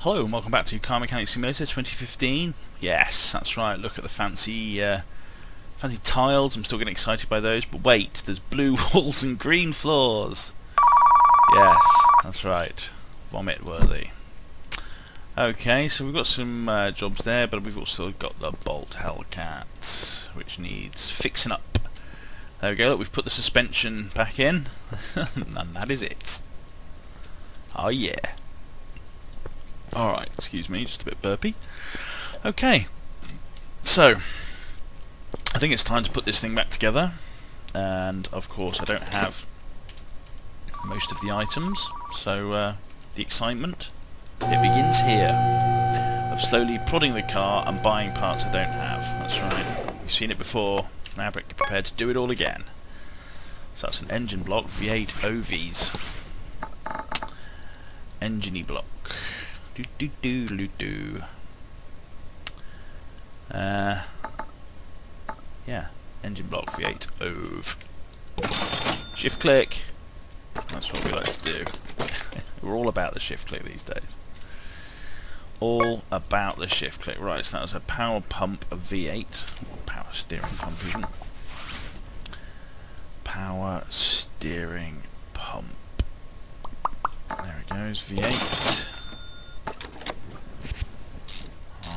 Hello and welcome back to Car Mechanic Simulator 2015. Yes, that's right, look at the fancy tiles. I'm still getting excited by those, but wait, there's blue walls and green floors. Yes, that's right, vomit worthy. Okay, so we've got some jobs there, but we've also got the Bolt Hellcat, which needs fixing up. There we go, look, we've put the suspension back in, and that is it. Oh yeah. Alright, excuse me, just a bit burpy. Okay, so I think it's time to put this thing back together, and of course I don't have most of the items, so the excitement, it begins here, of slowly prodding the car and buying parts I don't have. That's right, you've seen it before, now get prepared to do it all again. So that's an engine block, V8 OVs. Engine block. Yeah, engine block V8 OV. Shift click. That's what we like to do. We're all about the shift click these days. All about the shift click. Right, so that was a power pump of V8. Power steering pump even. Power steering pump. There it goes, V8.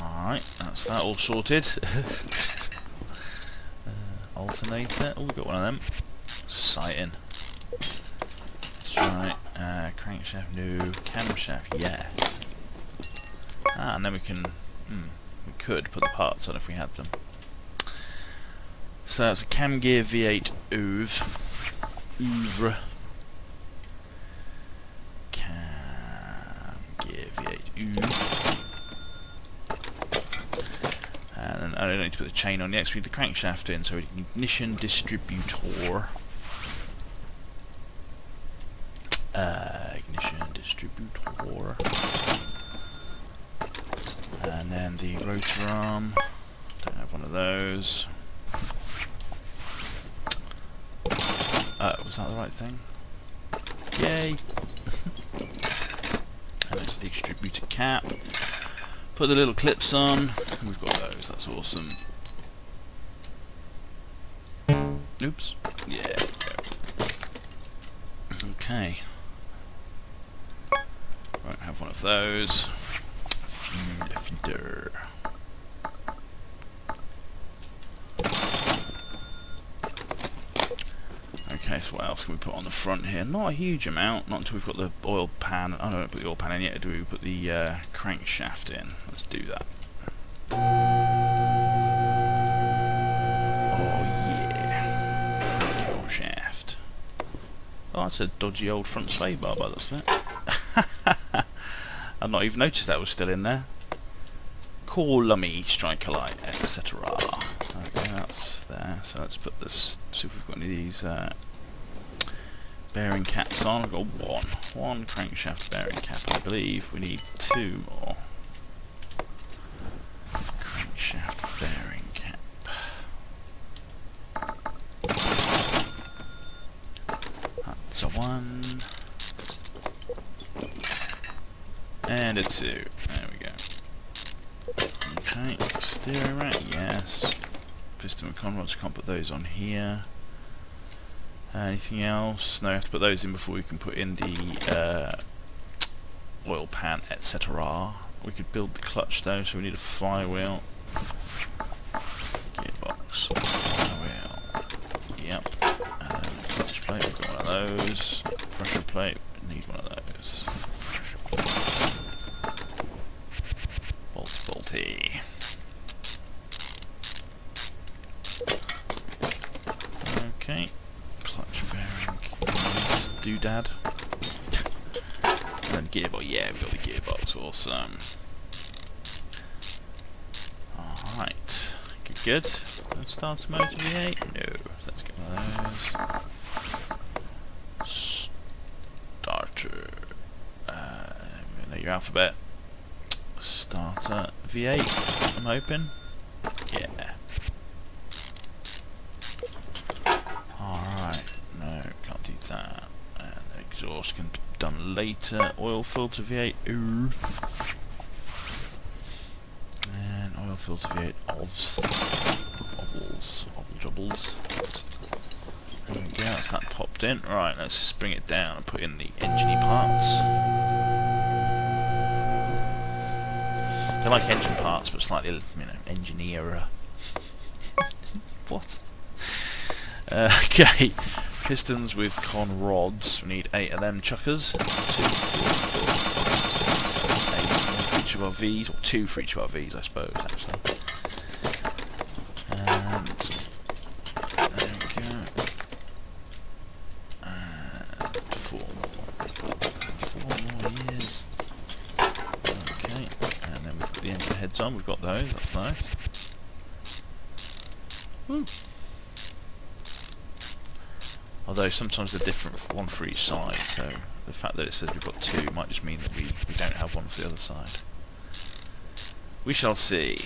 Alright, that's that all sorted. Alternator, oh, we've got one of them. Sighting. That's right, crankshaft, no. Camshaft, yes. Ah, and then we can, we could put the parts on if we had them. So it's a cam gear V8 oeuvre. Cam gear V8 oeuvre. And then I don't need to put the chain on yet, so we need the crankshaft in, so ignition distributor. Ignition distributor. And then the rotor arm. Don't have one of those. Was that the right thing? Yay! And then the distributor cap. Put the little clips on, and we've got those, that's awesome. Oops. Yeah. Okay. Won't have one of those. Fuel filter. Okay, so what else can we put on the front here? Not a huge amount, not until we've got the oil pan. I don't put the oil pan in yet, do we put the crankshaft in? Let's do that. Oh yeah. Crankshaft. Oh, that's a dodgy old front sway bar by the looks of it. I've not even noticed that was still in there. Columny, striker light, etc. Okay, that's there. So let's put this, see if we've got any of these bearing caps on. I've got one crankshaft bearing cap. I believe we need two more. Crankshaft bearing cap. That's a one. And a two. There we go. Okay, steering rack, yes. Piston and conrods, can't put those on here. Anything else? No, I have to put those in before we can put in the oil pan, etc. We could build the clutch though, so we need a flywheel. Gearbox. Flywheel. Yep. And then the clutch plate, we've got one of those. Pressure plate, we need one of those. Pressure plate. Bolty. Okay. Clutch bearing. Doodad. And then gearbox. Yeah, we've got the gearbox. Awesome. Alright. Good. Let's start motor V8. No. Let's get one of those. Starter. Know your alphabet. Starter V8. I'm hoping. Yeah. Alright. No, can't do that. And the exhaust can be done later. Oil filter V8. Ooh. filter V8 ovs. Ovals. Obble jobbles. There we go, that's that popped in. Right, let's just bring it down and put in the engine parts. They're like engine parts, but slightly, you know, engineer. What? Okay, pistons with con rods. We need 8 of them chuckers. 2, 4, 5, 6, 7, 8. 1 for each of our V's, or 2 for each of our V's, I suppose, actually. And there we go. And 4 more years. Okay, and then we put the engine heads on. We've got those. That's nice. Woo. Although sometimes they're different, one for each side, so the fact that it says we've got 2 might just mean that we don't have one for the other side. We shall see.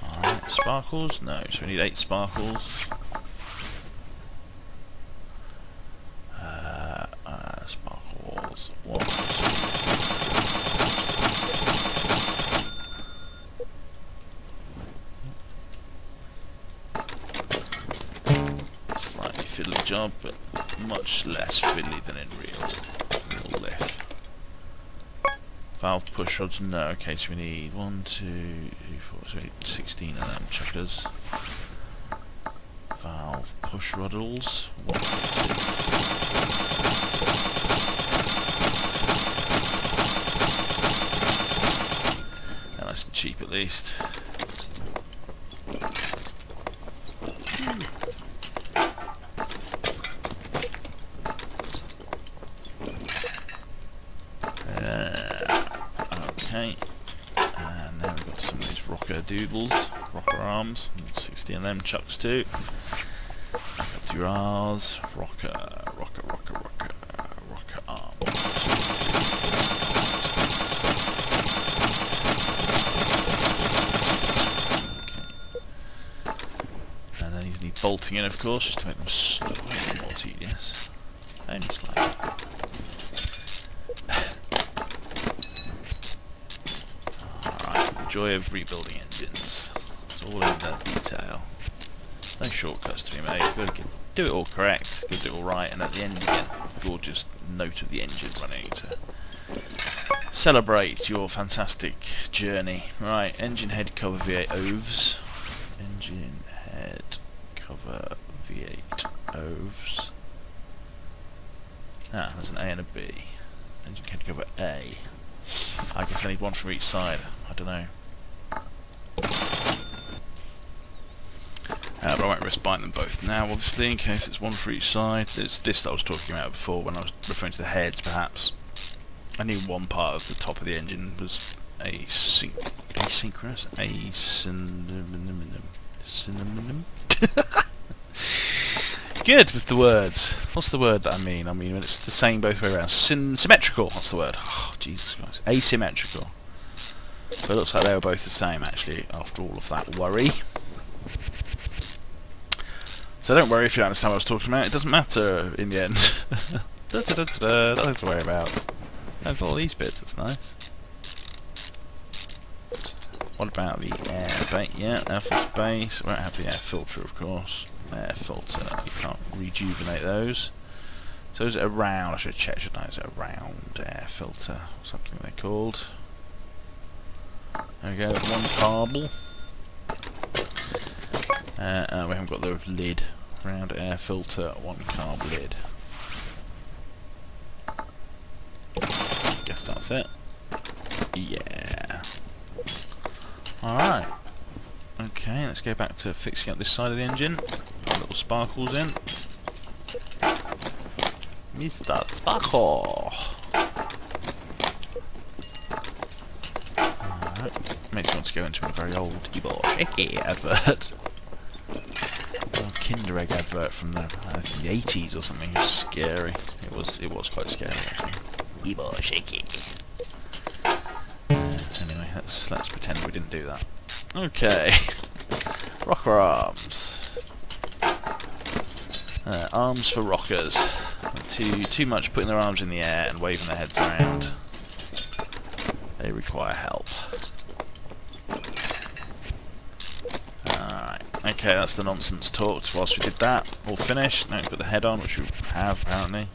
Alright, sparkles? No, so we need 8 sparkles. Sparkles. 1, 2, fiddly job, but much less fiddly than in real lift. Valve push rods, no. Okay, so we need 1, 2, 3, 4, so we need 16 of them chuckers. Valve push roddles, 1, 2. Yeah, nice and cheap at least. Okay, and then we've got some of these rocker doodles, rocker arms, 60 of them chucks too. Back up to your R's, rocker arm. Okay. And then you need bolting in, of course, just to make them slightly more tedious. Only slightly. Joy of rebuilding engines. It's all in the detail. There's no shortcuts to be made. You've got to do it all correct, do it all right, and at the end you get a gorgeous note of the engine running to celebrate your fantastic journey. Right, engine head cover V8 OVs. Engine head cover V8 OVs. Ah, there's an A and a B. Engine head cover A. I guess I need 1 from each side. I don't know. But I won't risk buying them both now, obviously, in case it's 1 for each side. It's this that I was talking about before when I was referring to the heads, perhaps. I knew one part of the top of the engine was asynchronous. Synonym. Good with the words. What's the word that I mean? I mean, it's the same both way around. Symmetrical. That's the word. Oh, Jesus Christ. Asymmetrical. So it looks like they were both the same, actually, after all of that worry. So don't worry if you don't understand what I was talking about. It doesn't matter in the end. Nothing to worry about. I've got all these bits. That's nice. What about the air base? Yeah, air filter base. Won't have the air filter, of course. Air filter. You can't rejuvenate those. So is it a round? I should check, shouldn't I? Is it a round air filter? Or something they're called. There we go. 1 carbel. We haven't got the lid. Round air filter, 1 carb lid. Guess that's it. Yeah. Alright. Okay, let's go back to fixing up this side of the engine. Put little sparkles in. Mr. Sparkle! Alright. Makes me want to go into a very old Shaky advert. Kinder Egg advert from the 80s or something. It was scary. It was quite scary actually. Shaky. Anyway, let's pretend we didn't do that. Okay. Rocker arms. Arms for rockers. Too much putting their arms in the air and waving their heads around. They require help. Alright. Okay, that's the nonsense talked whilst we did that. All finished. Now we put the head on, which we have apparently.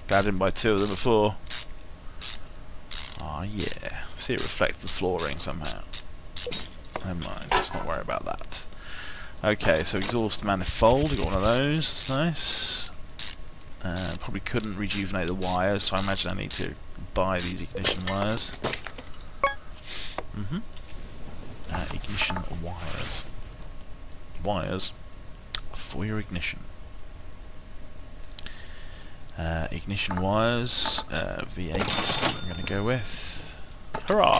Glad I didn't buy 2 of them before. Oh yeah. See it reflect the flooring somehow. Never mind, let's not worry about that. Okay, so exhaust manifold, we got one of those, that's nice. Probably couldn't rejuvenate the wires, so I imagine I need to buy these ignition wires. Ignition wires. Wires for your ignition. Ignition wires, V8, I'm going to go with. Hurrah!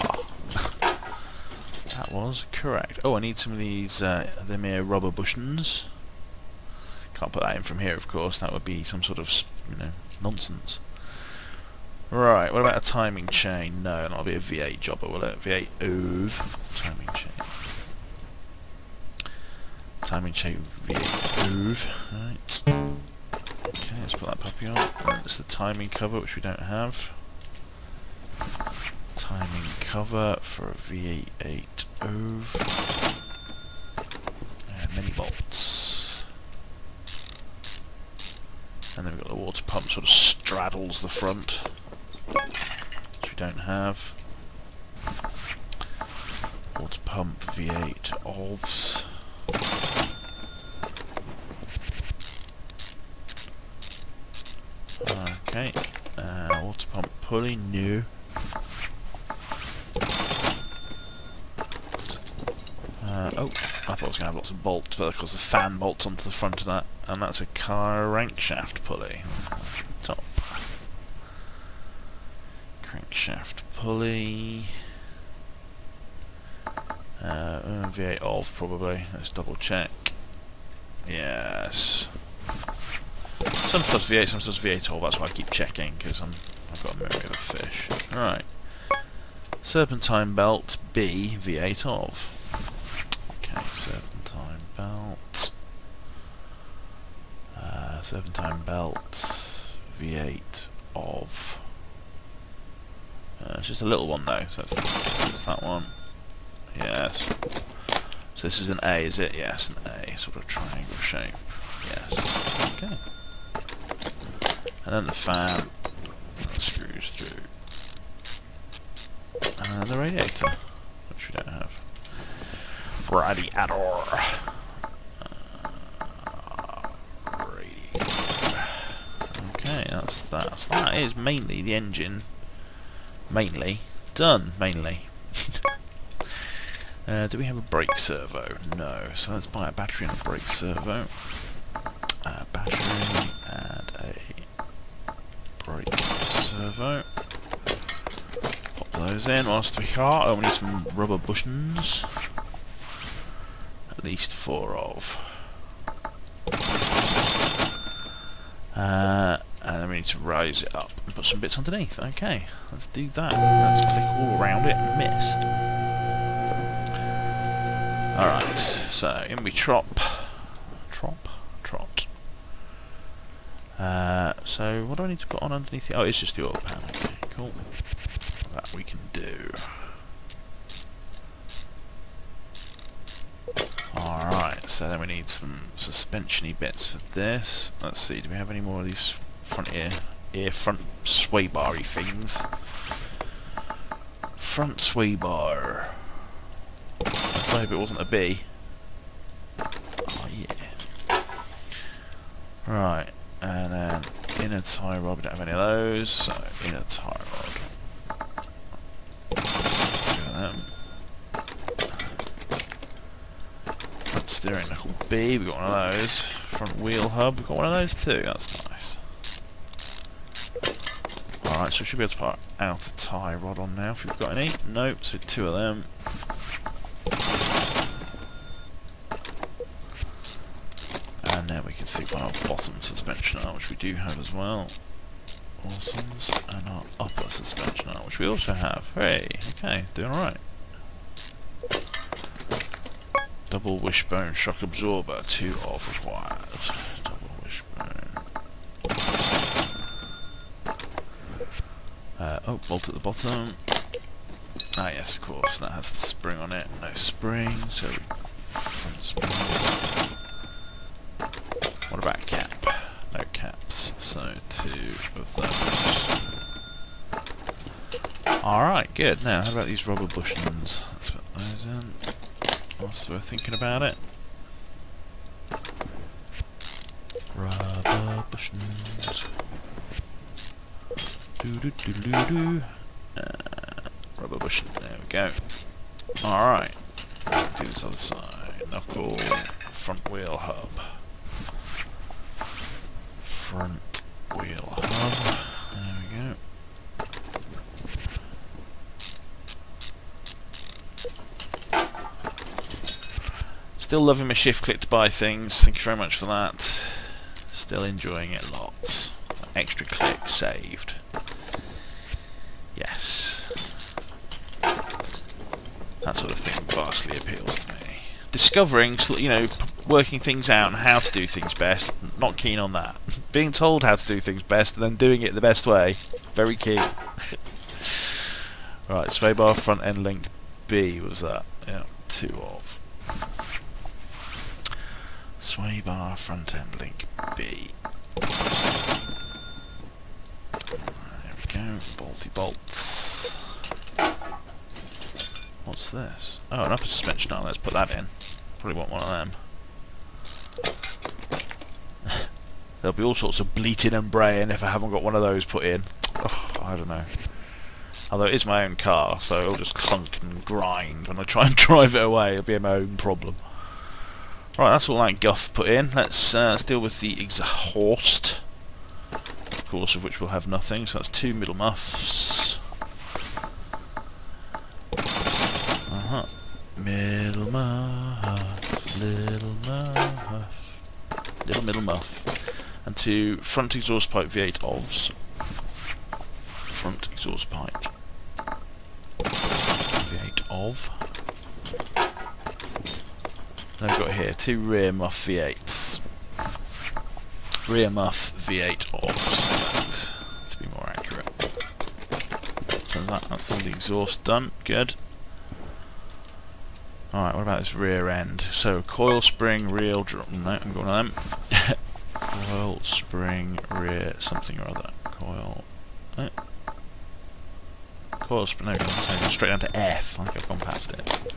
That was correct. Oh, I need some of these, the mere rubber bushings. Can't put that in from here, of course. That would be some sort of, you know, nonsense. Right, what about a timing chain? No, that'll be a V8 jobber, will it? V8 OV. Timing chain. Timing chain V8 OV. Right. Okay, let's put that puppy on. That's the timing cover, which we don't have. Timing cover for a V8 OV. Mini bolts. And then we've got the water pump sort of straddles the front, which we don't have. Water pump V8 OVs. Okay, water pump pulley, new. Oh, I thought I was going to have lots of bolts, but of course the fan bolts onto the front of that, and that's a crankshaft pulley. Top. Crankshaft pulley. V8 OV probably. Let's double check. Yes. Some stuff's V8, some stuff's V8 OV. That's why I keep checking, because I've got a memory of a fish. Right. Serpentine belt B V8 OV. Okay, serpentine belt. Serpentine belt V8 OV. It's just a little one though, so that's that one. Yes. So this is an A, is it? Yes, an A, sort of triangle shape. Yes. Okay. And then the fan that screws through. And the radiator, which we don't have. Radiator. Radiator. Okay, that's that. So that is mainly the engine. Mainly. Done, mainly. Do we have a brake servo? No. So let's buy a battery and a brake servo. Battery and a brake servo. Pop those in whilst we are. Oh, we need some rubber bushings. At least 4 of. And then we need to raise it up and put some bits underneath. Okay, let's do that. Let's click all around it and miss. Alright, so in we trot. So what do I need to put on underneath it? Oh, it's just the oil pan. Okay, cool. That we can do. Alright, so then we need some suspension-y bits for this. Let's see, do we have any more of these front front sway bar-y things? Front sway bar. Let's hope it wasn't a B. Oh yeah. Right, and then inner tie rod, we don't have any of those, so inner tie rod. 2 of them. Front steering knuckle B, we got one of those. Front wheel hub, we got one of those too, that's nice. Alright, so we should be able to put our outer tie rod on now if we've got any. Nope, so 2 of them. And then we can stick on our bottom suspension arm, which we do have as well. Awesomes, and our upper suspension arm, which we also have. Hey, okay, doing alright. Double wishbone shock absorber, 2 of required. Double wishbone. Oh, bolt at the bottom. Ah yes, of course, that has the spring on it. No spring, so front spring. What about cap? No caps, so 2 of those. Alright, good. Now, how about these rubber bushings? Let's put those in. Whilst we're thinking about it. Rubber bushings. Do. Rubber bushing. There we go. Alright. Do this other side. Knuckle. Front wheel hub. Front wheel hub. There we go. Still loving my shift click to buy things. Thank you very much for that. Still enjoying it a lot. Extra click saved. Yes. That sort of thing vastly appeals to me. Discovering, you know, working things out and how to do things best, not keen on that. Being told how to do things best and then doing it the best way, very keen. Right, sway bar front end link B was that? Yeah, 2 of. Sway bar front end link B. There we go, bolty bolts. What's this? Oh, an upper suspension arm, let's put that in. Probably want one of them. There'll be all sorts of bleating and braying if I haven't got one of those put in. Oh, I don't know. Although it is my own car, so it'll just clunk and grind when I try and drive it away. It'll be my own problem. Right, that's all that guff put in. Let's deal with the exhaust. Of course, of which we'll have nothing, so that's 2 middle muffs. Middle muff, little muff, little middle muff, and 2 front exhaust pipe V8 OVs. Front exhaust pipe V8 OV. Then we've got here 2 rear muff V8s. Rear muff V8 OVs, to be more accurate. So that's all the exhaust done. Good. Alright, what about this rear end? So, coil spring, rear drum. No, I'm going on them. Coil spring, rear, something or other. Coil. No. Coil spring, no, straight down to F. I think I've gone past it.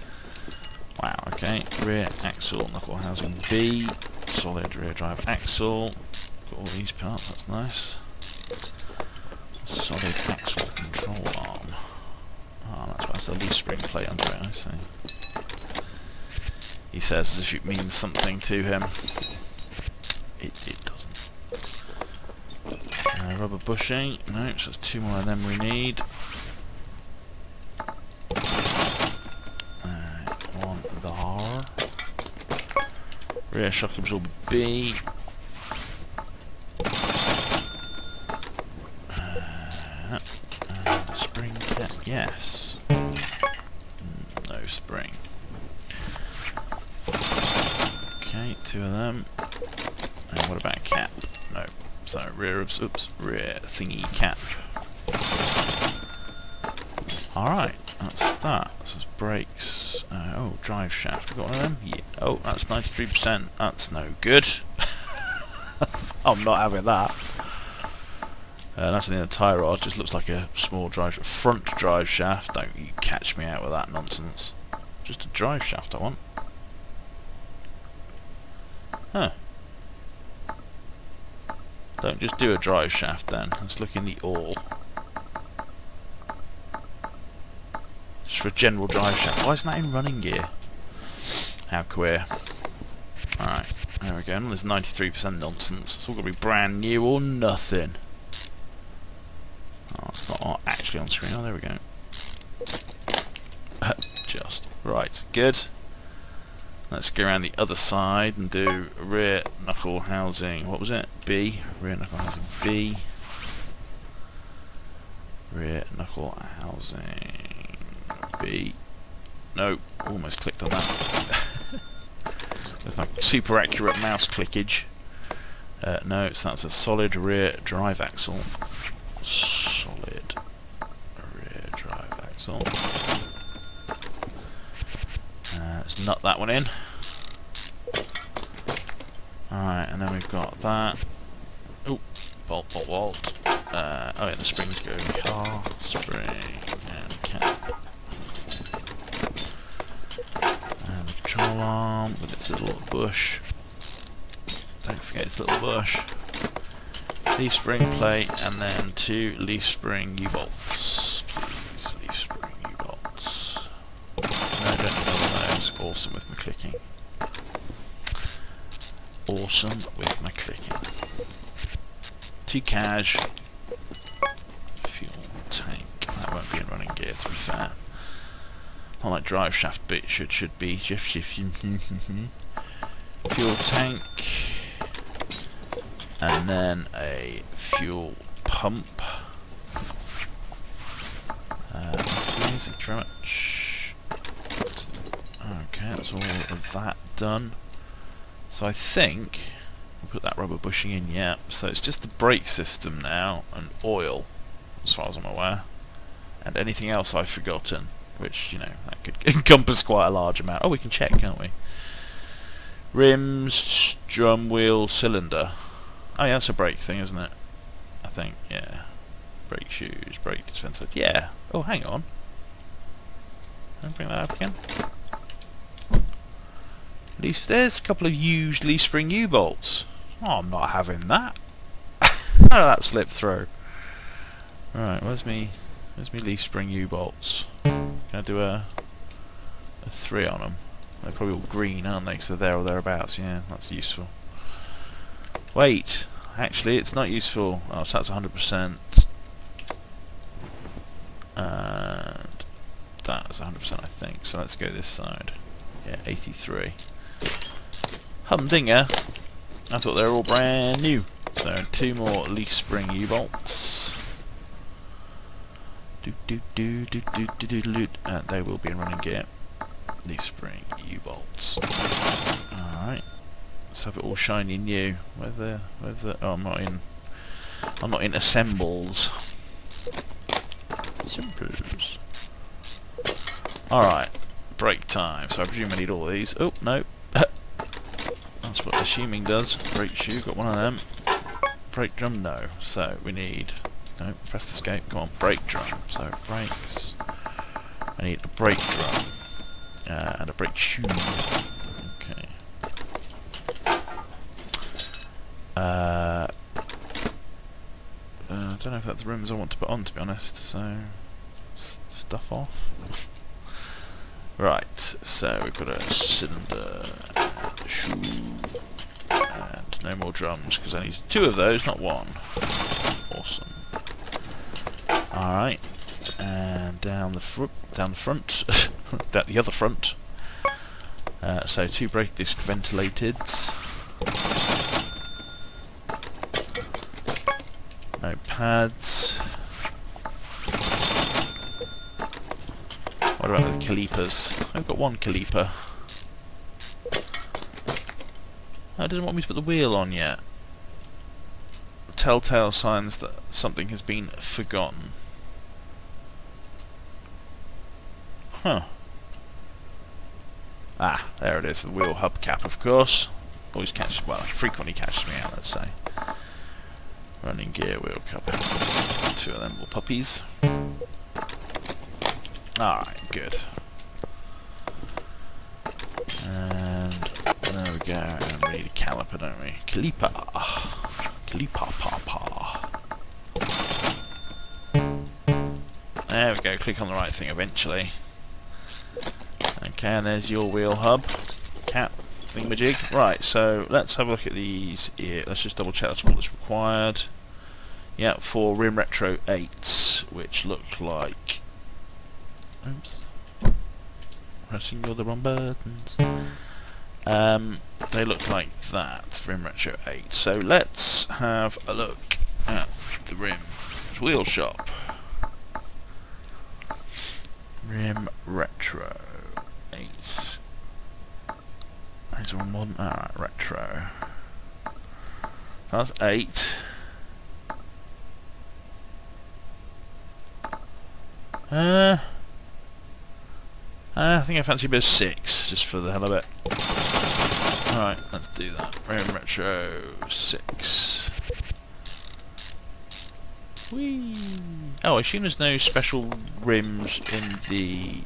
Wow, okay. Rear axle, knuckle housing B. Solid rear drive axle. Got all these parts, that's nice. Solid axle control arm. Oh, that's the leaf spring plate under it, I see. He says as if it means something to him. It doesn't. Rubber bushing. No, so there's 2 more of them we need. One there. Rear shock absorber B. And a spring cap, yes. No spring. Okay, 2 of them. And what about a cap? No. So rear rear thingy cap. Alright, that's that. This is brakes. Oh, drive shaft. We've got one of them? Yeah. Oh, that's 93%. That's no good. I'm not having that. That's in the tyre rod. Just looks like a small front drive shaft. Don't you catch me out with that nonsense. Just a drive shaft I want. Huh. Don't just do a drive shaft then. Let's look in the all. Just for a general drive shaft. Why isn't that in running gear? How queer. Alright, there we go. And there's 93% nonsense. It's all going to be brand new or nothing. Oh, it's not actually on screen. Oh, there we go. Just. Right, good. Let's go around the other side and do rear knuckle housing. What was it? B. Rear knuckle housing B. Rear knuckle housing B. No, almost clicked on that. With my super accurate mouse clickage. No, so that's a solid rear drive axle. Solid rear drive axle. axle. Let's nut that one in. Alright, and then we've got that. Oh, bolt, bolt, bolt. Oh yeah, the springs go car, spring, and cap. And the control arm with its little bush. Don't forget its little bush. Leaf spring plate, and then 2 leaf spring U-bolts. Please, leaf spring U-bolts. No, I don't need one of those. Awesome with my clicking. Awesome with my clicking. 2 cash. Fuel tank. That won't be in running gear, to be fair. Not like drive shaft bit should be. Fuel tank. And then a fuel pump. Basic pretty much. Okay, that's all of that done. So I think we'll put that rubber bushing in, yeah. So it's just the brake system now and oil, as far as I'm aware, and anything else I've forgotten, which, you know, that could encompass quite a large amount. Oh, we can check, can't we? Rims, drum wheel, cylinder. Oh yeah, that's a brake thing, isn't it? I think, yeah. Brake shoes, brake dispenser. Yeah. Oh, hang on. Can I bring that up again? There's a couple of used leaf spring U-bolts. Oh, I'm not having that. How did that slip through? Right, where's me leaf spring U-bolts? Can I do a 3 on them? They're probably all green, aren't they? Because they're there or thereabouts. Yeah, that's useful. Wait, actually it's not useful. Oh, so that's 100%. And that's 100%, I think. So let's go this side. Yeah, 83. Humdinger. I thought they were all brand new. So 2 more leaf spring U-bolts. And they will be in running gear. Leaf spring U-bolts. Alright. Let's have it all shiny new. Where the oh, I'm not in assembles. Assembles. Alright. Brake time. So I presume I need all of these. Oh, no. That's what assuming does. Brake shoe, got one of them. Brake drum, no. So we need, no, press the escape, come on, brake drum. So brakes. I need a brake drum. And a brake shoe. Okay. I don't know if that's the rims I want to put on, to be honest. So, stuff off. Right, so we've got a cylinder, and a shoe, and no more drums, because I need 2 of those, not 1. Awesome. Alright, and down the front, the other front. So 2 brake disc ventilateds. No pads. What about the calipers? I've got 1 caliper. Oh, it doesn't want me to put the wheel on yet. Telltale signs that something has been forgotten. Huh. Ah, there it is, the wheel hubcap, of course. Always catches, well, frequently catches me out, let's say. Running gear, wheel cup. 2 of them little puppies. Alright, good. And there we go, and we need a caliper, don't we? Caliper! Caliper papa. There we go, click on the right thing eventually. Okay, and there's your wheel hub. Cap thingamajig. Right, so let's have a look at these here. Let's just double check that's all that's required. Yeah, for Rim Retro 8, which look like... Oops. Pressing all the wrong buttons. They look like that, Rim Retro 8. So let's have a look at the Rim Wheel Shop. Rim Retro 8. These are all modern. Alright, retro. That's 8. I think I fancy a bit of 6, just for the hell of it. Alright, let's do that. Rome Retro 6. Whee! Oh, I assume there's no special rims in the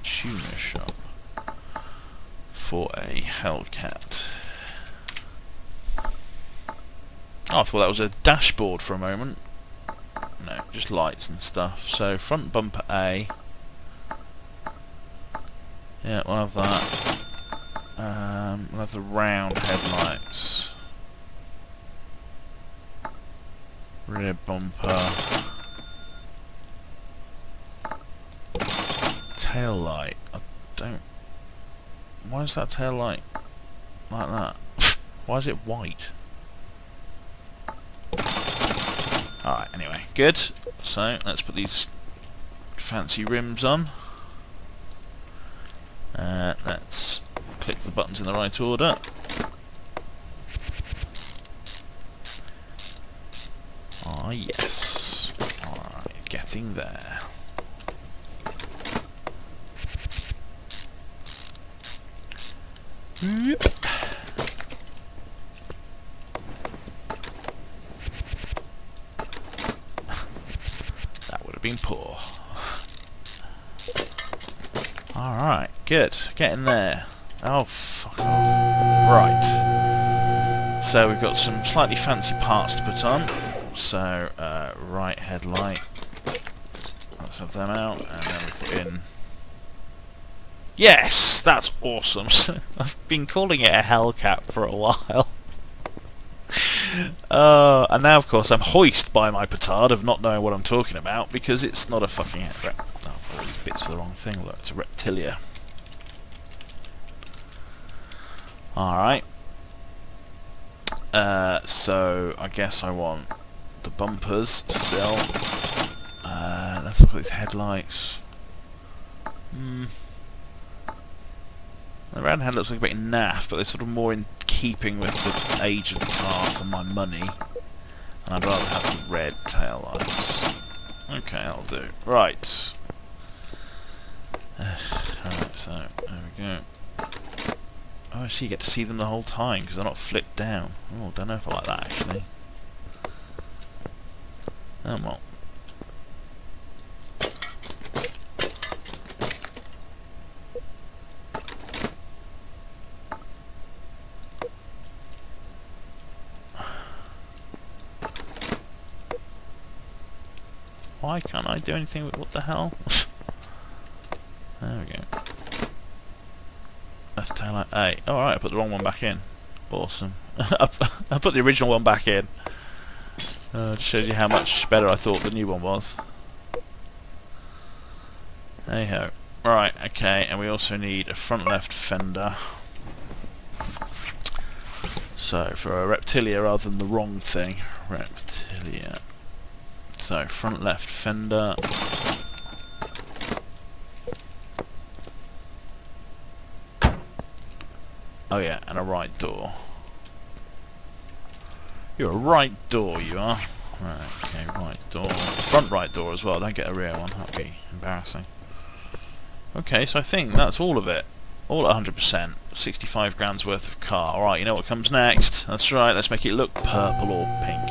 tuner shop for a Hellcat. Oh, I thought that was a dashboard for a moment. No, just lights and stuff. So, front bumper A. Yeah, we'll have that. We'll have the round headlights. Rear bumper. Tail light. I don't... Why is that tail light like that? Why is it white? Alright, anyway, good. So, let's put these fancy rims on. Let's click the buttons in the right order. Ah, yes. Alright, getting there. Yep. That would have been poor. Alright, good. Getting there. Oh, fuck off. Right. So we've got some slightly fancy parts to put on. So, right headlight. Let's have them out, and then we put in... Yes! That's awesome! So, I've been calling it a Hellcat for a while. And now, of course, I'm hoist by my petard of not knowing what I'm talking about, because it's not a fucking... Oh, all these bits are the wrong thing. Look, it's a Reptilia. Alright. So, I guess I want the bumpers still. Let's look at these headlights. The round head looks like a bit naff, but they're sort of more in keeping with the age of the car for my money. And I'd rather have the red tail lights. Okay, that'll do. Right. Alright, so, there we go. Oh, actually you get to see them the whole time, because they're not flipped down. Oh, don't know if I like that, actually. Oh, well. Why can't I do anything with... What the hell? There we go. Left tail light A. Oh, alright, I put the wrong one back in. Awesome. I put the original one back in. Just shows you how much better I thought the new one was. Hey ho. Right, okay, and we also need a front left fender. So, for a Reptilia rather than the wrong thing. Reptilia. So, front left fender. Oh yeah, and a right door. You're a right door, you are. Right, okay, right door. Front right door as well, don't get a rear one, that'd be embarrassing. Okay, so I think that's all of it. All at 100%. 65 grand's worth of car. Alright, you know what comes next? That's right, let's make it look purple or pink.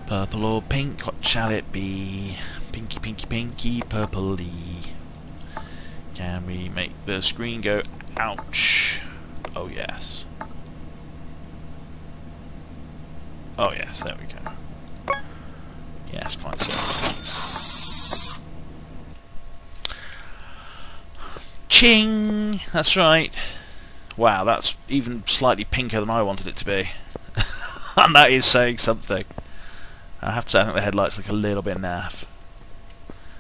Purple or pink, what shall it be? Pinky, pinky, pinky, purpley. Can we make the screen go ouch? Oh yes. Oh yes, there we go. Yes, quite so. Ching! That's right. Wow, that's even slightly pinker than I wanted it to be. And that is saying something. I have to say, I think the headlights look a little bit naff.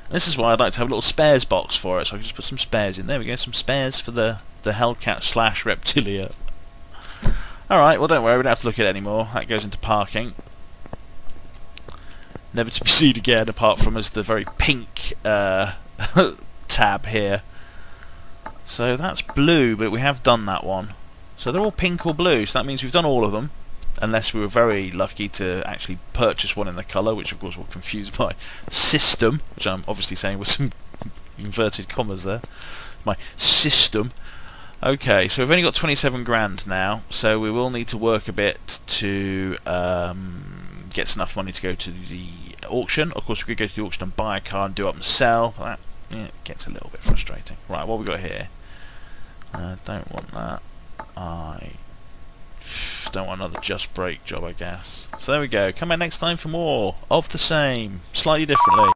This is why I'd like to have a little spares box for it, so I can just put some spares in. There we go, some spares for the Hellcat / Reptilia. Alright, well don't worry, we don't have to look at it anymore. That goes into parking. Never to be seen again, apart from as the very pink tab here. So that's blue, but we have done that one. So they're all pink or blue, so that means we've done all of them. unless we were very lucky to actually purchase one in the colour, which of course will confuse my system, which I'm obviously saying with some inverted commas there. My system. Okay, so we've only got 27 grand now, so we will need to work a bit to get enough money to go to the auction. Of course, we could go to the auction and buy a car and do up and sell. That gets a little bit frustrating. Right, what have we got here? Don't want that. I don't want another Just Break job, I guess. So there we go. Come back next time for more of the same, slightly differently.